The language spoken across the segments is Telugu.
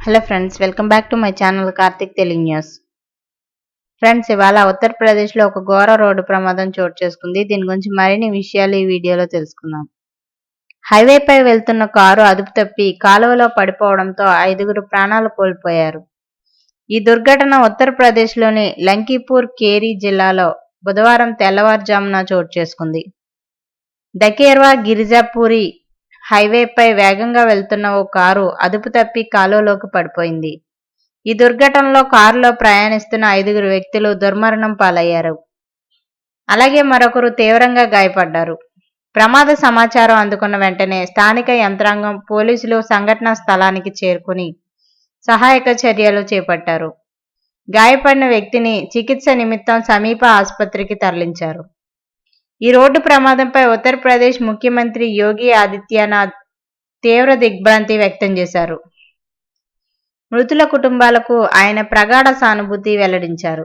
Hello friends, welcome back to my channel Karthik Telugu news. Friends, ఇవాళ ఉత్తరప్రదేశ్లో ఒక ఘోర రోడ్డు ప్రమాదం చోటు చేసుకుంది. దీని గురించి మరిన్ని విషయాలు ఈ వీడియోలో తెలుసుకుందాం. హైవేపై వెళ్తున్న కారు అదుపు తప్పి కాలువలో పడిపోవడంతో 5 ప్రాణాలు కోల్పోయారు. ఈ దుర్ఘటన ఉత్తరప్రదేశ్లోని లంకీపూర్ కేరీ జిల్లాలో బుధవారం తెల్లవారుజామున చోటు చేసుకుంది. దకేర్వా గిరిజాపూరి హైవేపై వేగంగా వెళ్తున్న ఓ కారు అదుపు తప్పి కాలువలోకి పడిపోయింది. ఈ దుర్ఘటనలో కారులో ప్రయాణిస్తున్న 5 వ్యక్తులు దుర్మరణం పాలయ్యారు. అలాగే మరొకరు తీవ్రంగా గాయపడ్డారు. ప్రమాద సమాచారం అందుకున్న వెంటనే స్థానిక యంత్రాంగం, పోలీసులు సంఘటనా స్థలానికి చేరుకుని సహాయక చర్యలు చేపట్టారు. గాయపడిన వ్యక్తిని చికిత్స నిమిత్తం సమీప ఆసుపత్రికి తరలించారు. ఈ రోడ్డు ప్రమాదంపై ఉత్తరప్రదేశ్ ముఖ్యమంత్రి యోగి ఆదిత్యనాథ్ తీవ్ర దిగ్భ్రాంతి వ్యక్తం చేశారు. మృతుల కుటుంబాలకు ఆయన ప్రగాఢ సానుభూతి వెల్లడించారు.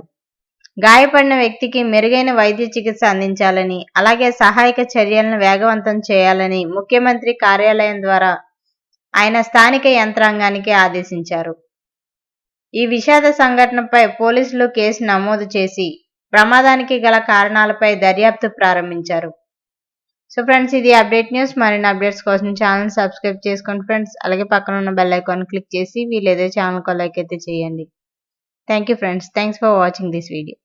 గాయపడిన వ్యక్తికి మెరుగైన వైద్య చికిత్స అందించాలని, అలాగే సహాయక చర్యలను వేగవంతం చేయాలని ముఖ్యమంత్రి కార్యాలయం ద్వారా ఆయన స్థానిక యంత్రాంగానికి ఆదేశించారు. ఈ విషాద సంఘటనపై పోలీసులు కేసు నమోదు చేసి ప్రమాదానికి గల కారణాలపై దర్యాప్తు ప్రారంభించారు. సో ఫ్రెండ్స్, ఇది అప్డేట్ న్యూస్. మరిన్ని అప్డేట్స్ కోసం ఛానల్ సబ్స్క్రైబ్ చేసుకోండి ఫ్రెండ్స్. అలాగే పక్కన ఉన్న బెల్ ఐకాన్ క్లిక్ చేసి వీలైతే ఛానల్కి లైక్ అయితే చేయండి. Thank you friends. Thanks for watching this video.